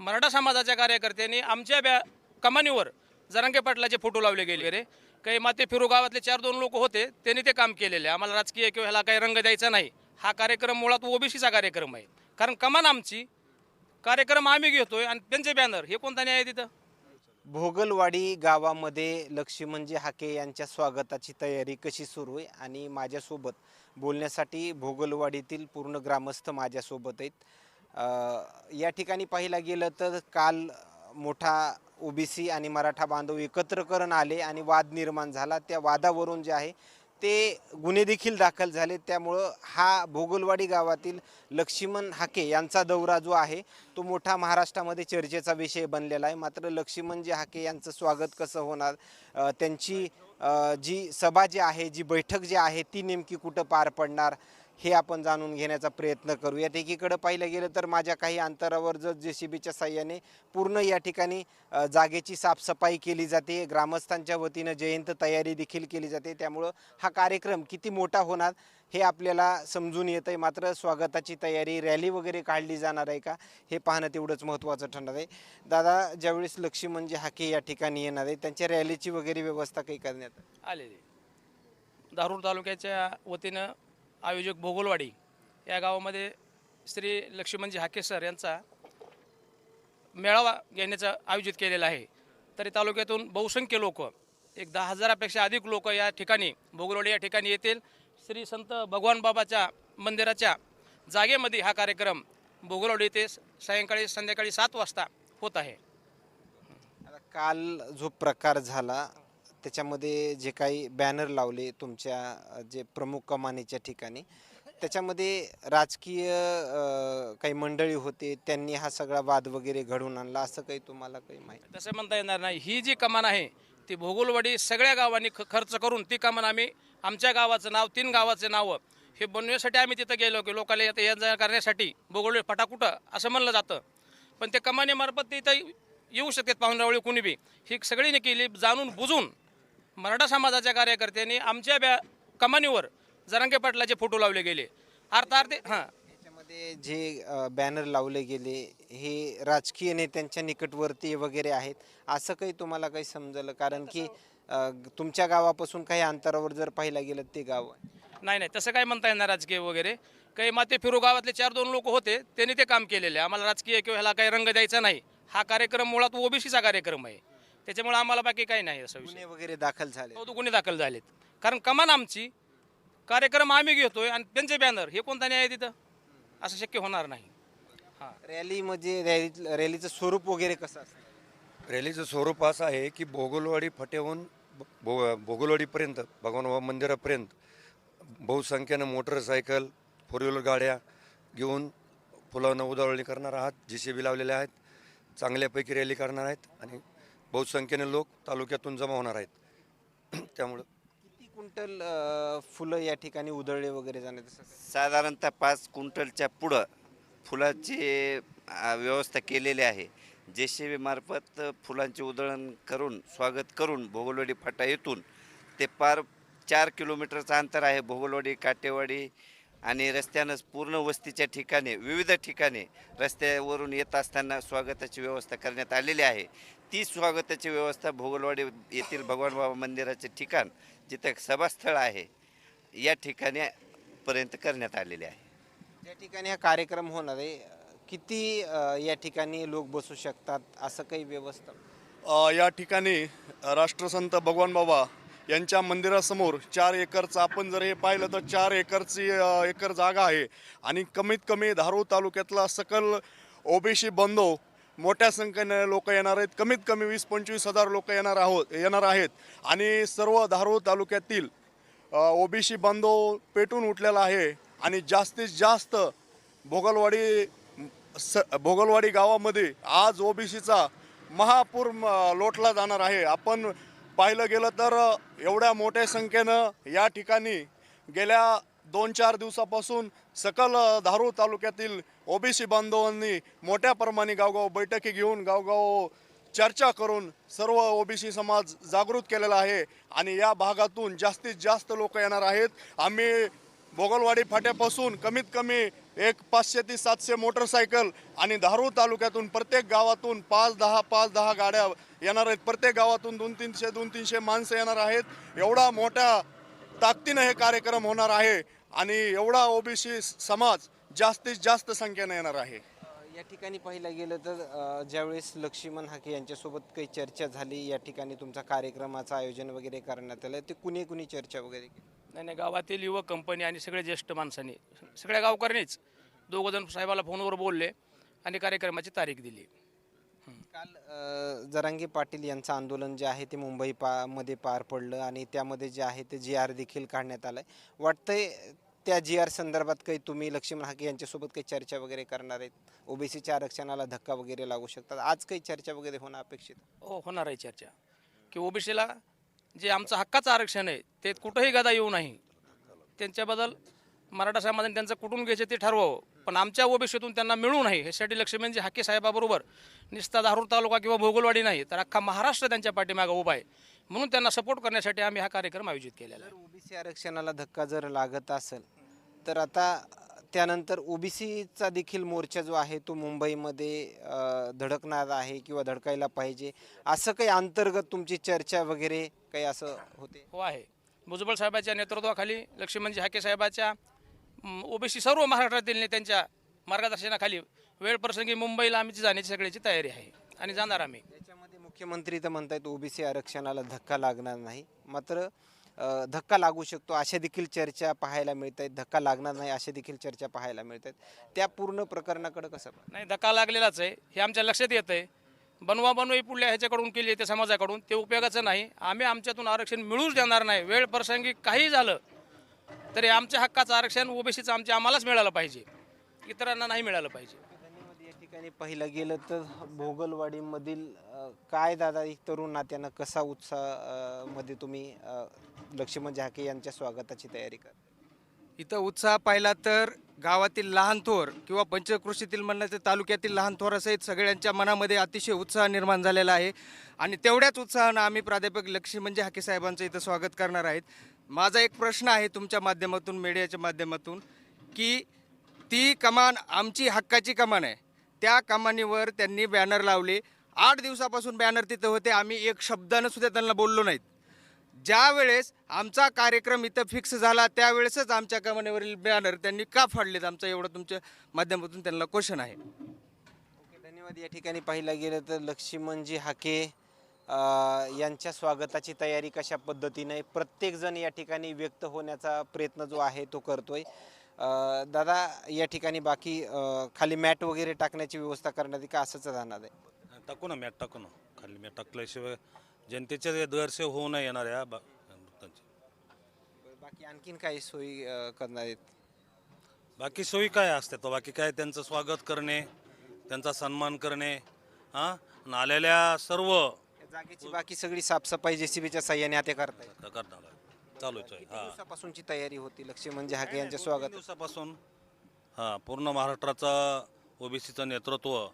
मराठा समाजाच्या कार्यकर्त्यांनी आमच्या कमानीवर जरांगे पाटलाचे फोटो लावले गेले रे. काही माते फिरू गावातले 4-2 लोक होते, त्यांनी ते काम केलेले. आम्हाला राजकीय किंवा ह्याला काही रंग द्यायचा नाही. हा कार्यक्रम मुळात ओबीसीचा कार्यक्रम आहे. कारण कमान आमची, कार्यक्रम आम्ही घेतोय आणि त्यांचे बॅनर, हे कोणता न्याय आहे तिथं? भोगलवाडी गावामध्ये लक्ष्मण हाके यांच्या स्वागताची तयारी कशी सुरू आहे आणि माझ्यासोबत बोलण्यासाठी भोगलवाडीतील पूर्ण ग्रामस्थ माझ्यासोबत आहेत. या ठिकाणी पाहायला गेलं तर काल मोठा ओबीसी आणि मराठा बांधव एकत्र करून आले आणि वाद निर्माण झाला. त्या वादावरून जे आहे ते गुन्हे देखील दाखल झाले. त्यामुळं हा भोगलवाडी गावातील लक्ष्मण हाके यांचा दौरा जो आहे तो मोठा महाराष्ट्रामध्ये चर्चेचा विषय बनलेला आहे. मात्र लक्ष्मण हाके यांचं स्वागत कसं होणार, त्यांची जी सभा जी आहे, जी बैठक जी आहे ती नेमकी कुठं पार पडणार हे आपण जाणून घेण्याचा प्रयत्न करूया. एकीकडे पाहिलं गेलं तर माझ्या काही अंतरावर जर JCBच्या साह्याने पूर्ण या ठिकाणी जागेची साफसफाई केली जाते. ग्रामस्थांच्या वतीनं जयंत तयारी देखील केली जाते. त्यामुळं हा कार्यक्रम किती मोठा होणार हे आपल्याला समजून येतं आहे. मात्र स्वागताची तयारी, रॅली वगैरे काढली जाणार आहे का हे पाहणं तेवढंच महत्त्वाचं ठरणार आहे. दादा, ज्यावेळेस लक्ष्मण हाके या ठिकाणी येणार आहे त्यांच्या रॅलीची वगैरे व्यवस्था काही करण्यात आलेली. धारूर तालुक्याच्या वतीनं आयोजक भोगलवाडी या गावामध्ये श्री लक्ष्मणजी हाके सर यांचा मेळावा घेण्याचं आयोजित केलेला आहे. तरी तालुक्यातून बहुसंख्य लोक, एक 10,000पेक्षा अधिक लोक या ठिकाणी भोगलवाडी या ठिकाणी येतील. श्री संत भगवान बाबाच्या मंदिराच्या जागेमध्ये हा कार्यक्रम भोगलवाडी येथे संध्याकाळी 7 वाजता होत आहे. काल जो प्रकार झाला त्याच्यामध्ये जे काही बॅनर लावले तुमच्या जे प्रमुख कमानीच्या ठिकाणी, त्याच्यामध्ये राजकीय काही मंडळी होते, त्यांनी हा सगळा वाद वगैरे घडवून आणला, असं काही तुम्हाला काही माहिती? तसं म्हणता येणार नाही. ही जी कमान आहे ती भोगलवाडी सगळ्या गावांनी खर्च करून ती कमान आम्ही आमच्या गावाचं नाव, 3 गावाचे नावं हे बनवण्यासाठी आम्ही तिथं गेलो की लोकांना ये करण्यासाठी भोगलवाडी फटाकुटं असं म्हणलं जातं. पण ते कमानीमार्फत ते इथं येऊ शकतात पाहुणावळी कुणी बी. ही सगळीने केली जाणून बुजून. मराठा समाजाच्या कार्यकर्त्यांनी आमच्या कमानीवर जरांगे पाटलाचे फोटो लावले गेले. अर्थार्थ याच्यामध्ये जे बॅनर लावले गेले हे राजकीय नेत्यांच्या निकटवर्ती वगैरे आहेत, असं काही तुम्हाला काही समजलं? कारण की तुमच्या गावापासून काही अंतरावर जर पाहिलं गेलं ते गाव नाही, तसं काय म्हणता येणार राजकीय वगैरे. काही माते फिरू गावातले 4-2 लोक होते, त्यांनी ते काम केलेले. आम्हाला राजकीय किंवा ह्याला काही रंग द्यायचा नाही. हा कार्यक्रम मुळात ओबीसीचा कार्यक्रम आहे. त्याच्यामुळे आम्हाला बाकी काही नाही. असं गुन्हे वगैरे दाखल झाले? गुन्हे दाखल झालेत. कारण कमान आमची, कार्यक्रम आम्ही घेतोय आणि त्यांचे बॅनर, हे कोणता न्याय आहे तिथं? असं शक्य होणार नाही. रॅलीमध्ये रॅलीचं स्वरूप वगैरे कसं असतं? रॅलीचं स्वरूप असं आहे की भोगलवाडी फाट्याहून भोगलवाडीपर्यंत, भगवान बाबा मंदिरापर्यंत बहुसंख्येनं मोटरसायकल, 4 व्हीलर गाड्या घेऊन फुलांना उधळणी करणार आहात. JCB लावलेले आहेत. चांगल्यापैकी रॅली करणार आहेत आणि बहुसंख्येने लोक तालुक्यातून जमा होणार आहेत. त्यामुळं किती क्विंटल फुलं या ठिकाणी उधळले वगैरे जाणे? साधारणतः 5 क्विंटलच्या पुढं फुलाची व्यवस्था केलेली आहे. JCB मार्फत फुलांचे उधळण करून स्वागत करून भोगलवाडी फाटा येथून ते पार 4 किलोमीटरचं अंतर आहे. भोगलवाडी, काटेवाडी आणि रस्त्यानंच पूर्ण वस्तीच्या ठिकाणी, विविध ठिकाणी रस्त्यावरून येत असताना स्वागताची व्यवस्था करण्यात आलेली आहे. ती स्वागताची व्यवस्था भोगलवाडी येथील भगवान बाबा मंदिराचे ठिकाण, जिथे सभास्थळ आहे, या ठिकाणी पर्यंत करण्यात आलेले आहे. ज्या ठिकाणी हा कार्यक्रम होणार आहे, किती या ठिकाणी लोक बसू शकतात, असं काही व्यवस्था? या ठिकाणी राष्ट्रसंत भगवान बाबा यांच्या मंदिरासमोर 4 एकरचं, आपण जर हे पाहिलं तर 4 एकर जागा आहे आणि कमीत कमी धारूर तालुक्यातला सकल ओबीसी बांधव मोठ्या संख्येने लोक येणार आहेत. कमीत कमी 20-25 हजार लोक येणार आहेत आणि सर्व धारूर तालुक्यातील ओबीसी बांधव पेटून उठलेला आहे आणि जास्तीत जास्त भोगलवाडी गावामध्ये आज ओबीसीचा महापूर लोटला जाणार आहे. आपण पाहिलं गेलं तर एवढ्या मोठ्या संख्येनं या ठिकाणी गेल्या 2-4 दिवसापासून सकल धारूर तालुक्यातील ओबीसी बांधवांनी मोठ्या प्रमाणे गावगाव बैठकी घेऊन गावगाव चर्चा करून सर्व ओबीसी समाज जागृत केलेला आहे आणि या भागातून जास्तीत जास्त लोक येणार आहेत. आम्ही भोगलवाडी फाट्यापासून कमीत कमी एक 500 ते 700 मोटरसायकल आणि धारूर तालुक्यातून प्रत्येक गावातून 5-10 गाड्या येणार आहेत. प्रत्येक गावातून 200-300 माणसं येणार आहेत. एवढा मोठ्या ताकदीनं हे कार्यक्रम होणार आहे आणि एवढा ओबीसी समाज जास्तीत जास्त संख्येने येणार आहे. या ठिकाणी पाहिलं गेलं तर ज्यावेळेस लक्ष्मण हाके यांच्यासोबत काही चर्चा झाली, या ठिकाणी तुमचा कार्यक्रमाचं आयोजन वगैरे करण्यात आलं, ते कुणी चर्चा वगैरे केली? नाही, गावातील युवक कंपनी आणि सगळे ज्येष्ठ माणसांनी, सगळ्या गावकऱ्यांनीच दोघंजण साहेबाला फोनवर बोलले आणि कार्यक्रमाची तारीख दिली. काल जरांगे पाटील यांचं आंदोलन जे आहे ते मध्ये पार पडलं आणि त्यामध्ये जे आहे ते GR देखील काढण्यात आलं. वाटतंय त्या GR संदर्भात काही तुम्ही लक्ष्मण हाके यांच्यासोबत काही चर्चा वगैरे करणार आहेत? ओबीसीच्या आरक्षणाला धक्का वगैरे लागू शकतात, आज काही चर्चा वगैरे होणं अपेक्षित? हो, होणार आहे चर्चा की ओबीसीला जे आमचं हक्काचं आरक्षण आहे ते कुठंही गदा येऊ नाही. त्यांच्याबद्दल मराठा समाजाने त्यांचं कुठून घ्यायचं ते ठरवावं, पण आमच्या ओबीसीतून त्यांना मिळू नये ह्यासाठी लक्ष्मणजी हाके साहेबाबरोबर नुसता धारूर तालुका किंवा भोगलवाडी नाही तर अख्खा महाराष्ट्र त्यांच्या पाठीमागं उभा आहे. म्हणून त्यांना सपोर्ट करण्यासाठी आम्ही हा कार्यक्रम आयोजित केलेला आहे. ओबीसी आरक्षणाला धक्का जर लागत असेल तर आता त्यानंतर ओबीसीचा देखील मोर्चा जो आहे तो मुंबईमध्ये धडकणार आहे किंवा धडकायला पाहिजे, असं काही अंतर्गत तुमची चर्चा वगैरे काही असं होते? हो आहे. भुजबळ साहेबांच्या नेतृत्वाखाली लक्ष्मणजी हाके साहेबाच्या ओबीसी सर्व महाराष्ट्रातील नेत्यांच्या मार्गदर्शनाखाली वेळ प्रसंगी मुंबईला आम्ही जाण्याची सगळ्याची तयारी आहे आणि जाणार आम्ही. याच्यामध्ये मुख्यमंत्री तर म्हणतायत ओबीसी आरक्षणाला धक्का लागणार नाही, मात्र धक्का लागू शकतो अशा देखील चर्चा पाहायला मिळत आहेत. धक्का लागणार नाही अशा देखील चर्चा पाहायला मिळत आहेत. त्या पूर्ण प्रकरणाकडे कसं नाही, धक्का लागलेलाच आहे हे आमच्या लक्षात येतं आहे. बनवाबनवी पुढल्या ह्याच्याकडून केली आहे त्या समाजाकडून, ते उपयोगाचं नाही. आम्ही आमच्यातून आरक्षण मिळूच देणार नाही. वेळ प्रसंगी काही झालं तरी आमच्या हक्काचं आरक्षण ओबीसीचं आम्हालाच मिळालं पाहिजे, इतरांना नाही मिळालं पाहिजे. या ठिकाणी पाहिलं गेलं तर भोगलवाडीमधील काय दादा एक तरुण नात्यानं कसा उत्साह मध्ये तुम्ही लक्ष्मण हाके यांच्या स्वागताची तयारी कर? इथं उत्साह पाहिला तर गावातील लहान थोर किंवा पंचक्रोशीतील म्हणण्याचे तालुक्यातील लहान थोरासहित सगळ्यांच्या मनामध्ये अतिशय उत्साह निर्माण झालेला आहे आणि तेवढ्याच उत्साहानं आम्ही प्राध्यापक लक्ष्मण हाके साहेबांचं इथं स्वागत करणार आहेत. माझा एक प्रश्न आहे तुमच्या माध्यमातून, मीडियाच्या माध्यमातून, की ती कमान आमची हक्काची कमान आहे, त्या कमानीवर त्यांनी बॅनर लावले. 8 दिवसापासून बॅनर तिथं होते, आम्ही एक शब्दानं सुद्धा त्यांना बोललो नाहीत. ज्या वेळेस आमचा कार्यक्रम इथं फिक्स झाला त्यावेळेसच आमच्या कमानीवरील बॅनर त्यांनी का फाडलेत? आमचा एवढं तुमच्या माध्यमातून त्यांना क्वेश्चन आहे. ओके, धन्यवाद. या ठिकाणी पाहिलं गेलं तर लक्ष्मणजी हाके यांच्या स्वागताची तयारी कशा पद्धतीने प्रत्येकजण या ठिकाणी व्यक्त होण्याचा प्रयत्न जो आहे तो करतोय. दादा, या ठिकाणी बाकी खाली मॅट वगैरे टाकण्याची व्यवस्था करण्यात का असंच राहणार आहे? टाकू ना, मॅट टाकू ना. खाली मॅट टाकल्याशिवाय जनतेच्या गैरसोय होऊ नाही येणार या बाकी आणखीन काही सोयी करणार आहेत? बाकी सोयी काय असतात? बाकी काय, त्यांचं स्वागत करणे, त्यांचा सन्मान करणे, हां, आलेल्या सर्व जागेची बाकी सगळी साफसफाई JCBच्या साह्याने आता करताय? करणार आहे, चालूच आहे. हां, दिवसापासूनची तयारी होती लक्ष्मण हाके यांच्या स्वागत? दिवसापासून पूर्ण महाराष्ट्राचा ओबीसीचं नेतृत्व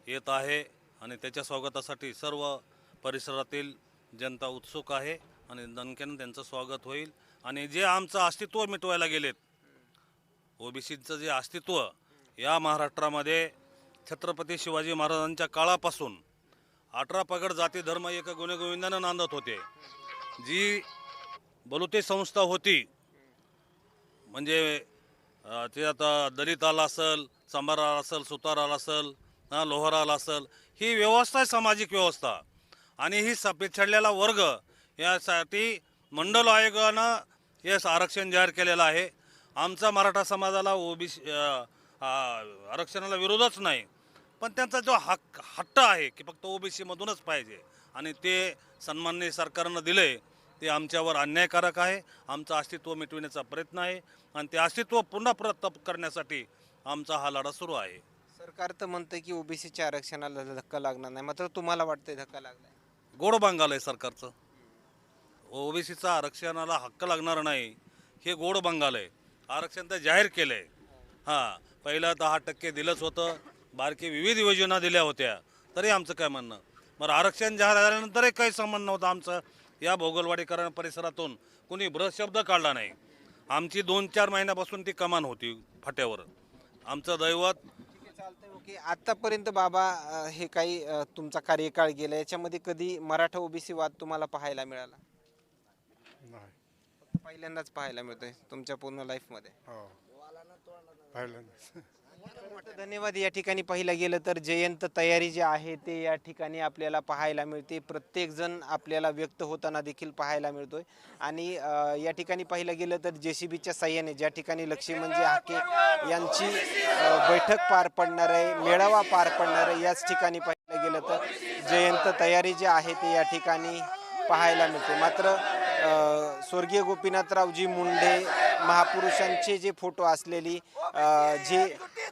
येत आहे आणि त्याच्या स्वागतासाठी सर्व परिसरातील जनता उत्सुक आहे आणि दणक्यानं त्यांचं स्वागत होईल. आणि जे आमचं अस्तित्व मिटवायला गेलेत, ओबीसीचं जे अस्तित्व या महाराष्ट्रामध्ये छत्रपती शिवाजी महाराजांच्या काळापासून 18 पगड जाती धर्म एक गुण्यागोविंदानं नांदत होते. जी बलुते संस्था होती, म्हणजे ते आता दलित आला असेल, चांभार आला असेल, सुतार आला असेल, लोहार आला असेल, ही व्यवस्था आहे सामाजिक व्यवस्था. आणि ही पिछडलेला वर्ग यासाठी मंडल आयोगानं हे आरक्षण जाहीर केलेलं आहे. आमचा मराठा समाजाला ओबीसी आरक्षणाला विरोधच नाही, पण त्यांचा जो हट्ट आहे की फक्त ओबीसीमधूनच पाहिजे आणि ते सन्माननीय सरकारनं दिले, ते आमच्यावर अन्यायकारक आहे. आमचं अस्तित्व मिटविण्याचा प्रयत्न आहे आणि ते अस्तित्व पुन्हा प्रस्थापित करण्यासाठी आमचा हा लढा सुरू आहे. सरकार तर म्हणतंय की ओबीसीच्या आरक्षणाला धक्का लागणार नाही, मात्र तुम्हाला वाटतंय धक्का लागलाय? गोड बांगाल आहे सरकारचं. ओबीसीचा आरक्षणाला हक्क लागणार नाही हे गोड बांगाल आहे. आरक्षण तर जाहीर केलं आहे. हां, पहिलं 10% दिलंच होतं, बारकी विविध योजना दिल्या होत्या, तरी आमचं काय म्हणणं. मग आरक्षण जाहीर झाल्यानंतरही काही संबंध नव्हता आमचं. या भोगलवाडीकरण परिसरातून कुणी बृहत शब्द काढला नाही. आमची 2-4 महिन्यापासून ती कमान होती फाट्यावर. आमचं दैवत. चालतंय ओके. आतापर्यंत बाबा हे काही तुमचा कार्यकाळ गेला याच्यामध्ये कधी मराठा ओबीसी वाद तुम्हाला पाहायला मिळाला? नाही. फक्त पहिल्यांदाच पाहायला मिळतोय तुमच्या पूर्ण लाईफमध्ये. हो पाहिलं. धन्यवाद. या ठिकाणी पाहिलं गेलं तर जयंत तयारी जी आहे ते या ठिकाणी आपल्याला पाहायला मिळते. प्रत्येक जण आपल्याला व्यक्त होताना देखील पाहायला मिळतोय आणि या ठिकाणी पाहिलं गेलं तर JCBच्या साह्याने ज्या ठिकाणी लक्ष्मणजी हाके यांची बैठक पार पडणार आहे, मेळावा पार पडणार आहे, याच ठिकाणी पाहिलं गेलं तर जयंत तयारी जी आहे ते या ठिकाणी पाहायला मिळते. मात्र स्वर्गीय गोपीनाथरावजी मुंडे महापुरुषांचे जे फोटो असलेली जे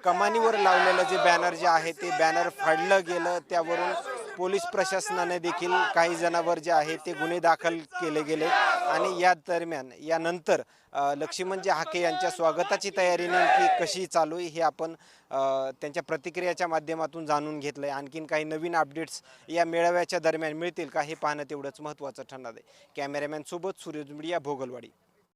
कमानीवर लावलेलं जे बॅनर जे आहे ते बॅनर फाडलं गेलं. त्यावरून पोलीस प्रशासनाने देखील काही जणांवर जे आहे ते गुन्हे दाखल केले गेले आणि या दरम्यान यानंतर लक्ष्मणजी हाके यांच्या स्वागताची तयारी नेमकी कशी चालू आहे हे आपण त्यांच्या प्रतिक्रियाच्या माध्यमातून जाणून घेतलं आहे. आणखीन काही नवीन अपडेट्स या मेळाव्याच्या दरम्यान मिळतील का हे पाहणं तेवढंच महत्त्वाचं ठरणार आहे. कॅमेरामॅन सोबत सूर्यज मीडिया, भोगलवाडी.